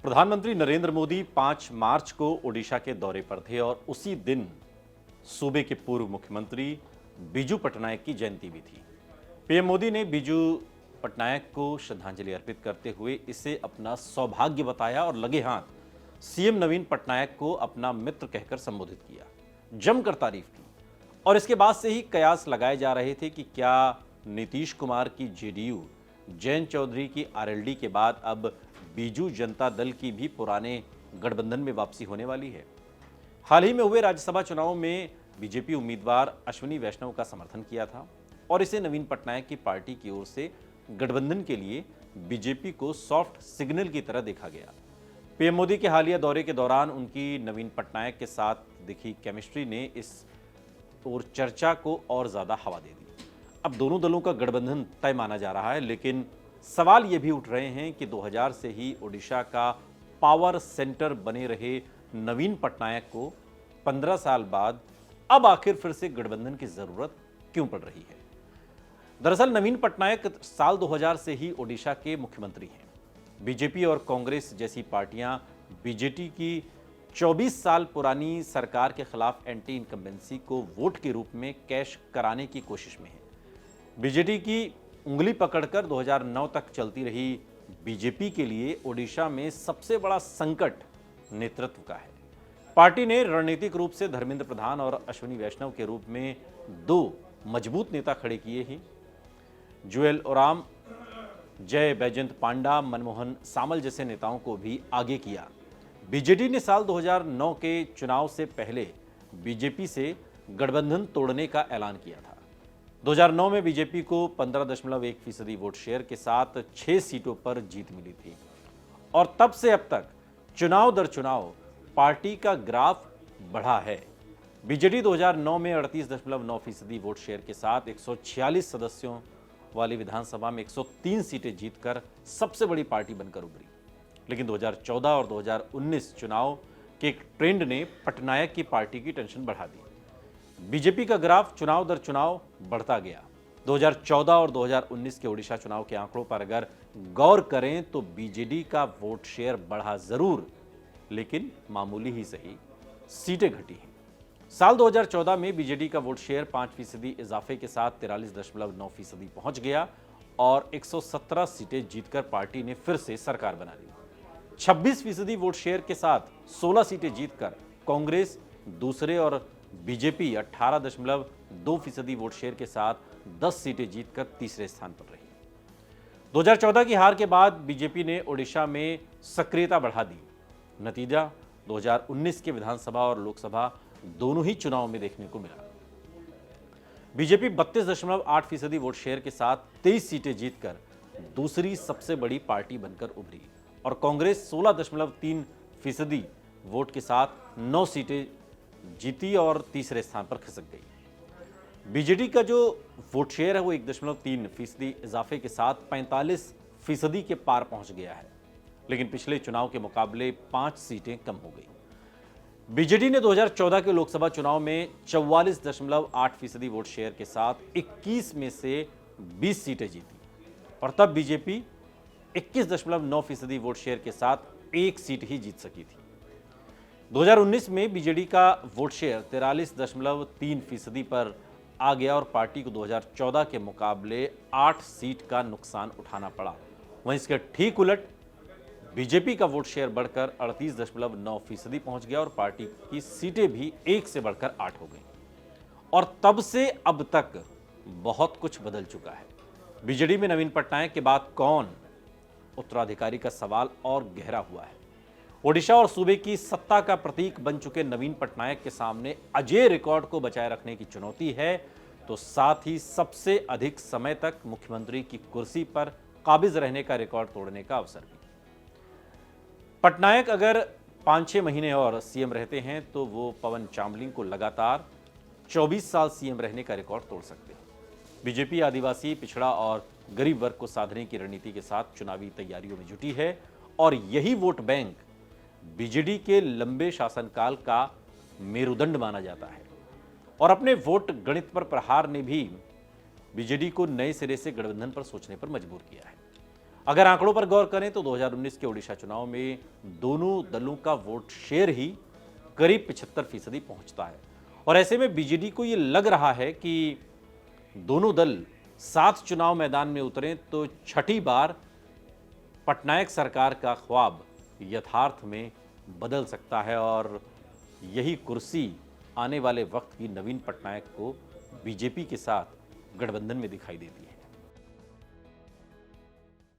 प्रधानमंत्री नरेंद्र मोदी 5 मार्च को ओडिशा के दौरे पर थे और उसी दिन सूबे के पूर्व मुख्यमंत्री बिजू पटनायक की जयंती भी थी। पीएम मोदी ने बिजू पटनायक को श्रद्धांजलि अर्पित करते हुए इसे अपना सौभाग्य बताया और लगे हाथ सीएम नवीन पटनायक को अपना मित्र कहकर संबोधित किया, जमकर तारीफ की। और इसके बाद से ही कयास लगाए जा रहे थे कि क्या नीतीश कुमार की जेडीयू, जयंत चौधरी की आरएलडी के बाद अब बीजू जनता दल की भी पुराने गठबंधन में वापसी होने वाली है। हाल ही में हुए राज्यसभा चुनाव में बीजेपी उम्मीदवार अश्विनी वैष्णव का समर्थन किया था और इसे नवीन पटनायक की पार्टी की ओर से गठबंधन के लिए बीजेपी को सॉफ्ट सिग्नल की तरह देखा गया। पीएम मोदी के हालिया दौरे के दौरान उनकी नवीन पटनायक के साथ दिखी केमिस्ट्री ने इस और चर्चा को और ज्यादा हवा दे दी। अब दोनों दलों का गठबंधन तय माना जा रहा है, लेकिन सवाल ये भी उठ रहे हैं कि 2000 से ही ओडिशा का पावर सेंटर बने रहे नवीन पटनायक को 15 साल बाद अब आखिर फिर से गठबंधन की जरूरत क्यों पड़ रही है। दरअसल नवीन पटनायक साल 2000 से ही ओडिशा के मुख्यमंत्री हैं। बीजेपी और कांग्रेस जैसी पार्टियां बीजेपी की 24 साल पुरानी सरकार के खिलाफ एंटी इनकम्बेंसी को वोट के रूप में कैश कराने की कोशिश में है। बीजेडी की उंगली पकड़कर 2009 तक चलती रही बीजेपी के लिए ओडिशा में सबसे बड़ा संकट नेतृत्व का है। पार्टी ने रणनीतिक रूप से धर्मेंद्र प्रधान और अश्विनी वैष्णव के रूप में दो मजबूत नेता खड़े किए हैं। जुएल ओराम, जय बैजंत पांडा, मनमोहन सामल जैसे नेताओं को भी आगे किया। बीजेडी ने साल 2009 के चुनाव से पहले बीजेपी से गठबंधन तोड़ने का ऐलान किया था। 2009 में बीजेपी को 15.1% वोट शेयर के साथ 6 सीटों पर जीत मिली थी और तब से अब तक चुनाव दर चुनाव पार्टी का ग्राफ बढ़ा है। बीजेडी 2009 में 38.9% वोट शेयर के साथ 146 सदस्यों वाली विधानसभा में 103 सीटें जीतकर सबसे बड़ी पार्टी बनकर उभरी। लेकिन 2014 और 2019 चुनाव के एक ट्रेंड ने पटनायक की पार्टी की टेंशन बढ़ा दी। बीजेपी का ग्राफ चुनाव दर चुनाव बढ़ता गया। 2014 और 2019 के ओडिशा चुनाव के आंकड़ों पर अगर गौर करें तो बीजेडी का वोट शेयर बढ़ा जरूर, लेकिन मामूली ही सही, सीटें घटी हैं। साल 2014 में बीजेडी का वोट शेयर 5% इजाफे के साथ 43.9% पहुंच गया और 117 सीटें जीतकर पार्टी ने फिर से सरकार बना ली। 26% वोट शेयर के साथ 16 सीटें जीतकर कांग्रेस दूसरे और बीजेपी 18.2% वोट शेयर के साथ 10 सीटें जीतकर तीसरे स्थान पर रही। 2014 की हार के बाद बीजेपी ने ओडिशा में सक्रियता बढ़ा दी। नतीजा 2019 के विधानसभा और लोकसभा दोनों ही चुनाव में देखने को मिला। बीजेपी 32.8% वोट शेयर के साथ 23 सीटें जीतकर दूसरी सबसे बड़ी पार्टी बनकर उभरी और कांग्रेस 16.3% वोट के साथ 9 सीटें जीती और तीसरे स्थान पर खिसक गई। बीजेडी का जो वोट शेयर है वो 1.3% इजाफे के साथ 45% के पार पहुंच गया है, लेकिन पिछले चुनाव के मुकाबले 5 सीटें कम हो गई। बीजेडी ने 2014 के लोकसभा चुनाव में 44.8% वोट शेयर के साथ 21 में से 20 सीटें जीती और तब बीजेपी 21.9% वोट शेयर के साथ 1 सीट ही जीत सकी थी। 2019 में बीजेडी का वोट शेयर 43.3% पर आ गया और पार्टी को 2014 के मुकाबले 8 सीट का नुकसान उठाना पड़ा। वहीं इसके ठीक उलट बीजेपी का वोट शेयर बढ़कर 38.9% पहुंच गया और पार्टी की सीटें भी 1 से बढ़कर 8 हो गई और तब से अब तक बहुत कुछ बदल चुका है। बीजेडी में नवीन पटनायक के बाद कौन उत्तराधिकारी का सवाल और गहरा हुआ है। ओडिशा और सूबे की सत्ता का प्रतीक बन चुके नवीन पटनायक के सामने अजेय रिकॉर्ड को बचाए रखने की चुनौती है, तो साथ ही सबसे अधिक समय तक मुख्यमंत्री की कुर्सी पर काबिज रहने का रिकॉर्ड तोड़ने का अवसर भी। पटनायक अगर 5-6 महीने और सीएम रहते हैं तो वो पवन चामलिंग को लगातार 24 साल सीएम रहने का रिकॉर्ड तोड़ सकते हैं। बीजेपी आदिवासी, पिछड़ा और गरीब वर्ग को साधने की रणनीति के साथ चुनावी तैयारियों में जुटी है और यही वोट बैंक बीजेडी के लंबे शासनकाल का मेरुदंड माना जाता है और अपने वोट गणित पर प्रहार ने भी बीजेडी को नए सिरे से गठबंधन पर सोचने पर मजबूर किया है। अगर आंकड़ों पर गौर करें तो 2019 के ओडिशा चुनाव में दोनों दलों का वोट शेयर ही करीब 75% पहुंचता है और ऐसे में बीजेडी को यह लग रहा है कि दोनों दल साथ चुनाव मैदान में उतरें तो छठी बार पटनायक सरकार का ख्वाब यथार्थ में बदल सकता है और यही कुर्सी आने वाले वक्त की नवीन पटनायक को बीजेपी के साथ गठबंधन में दिखाई देती है।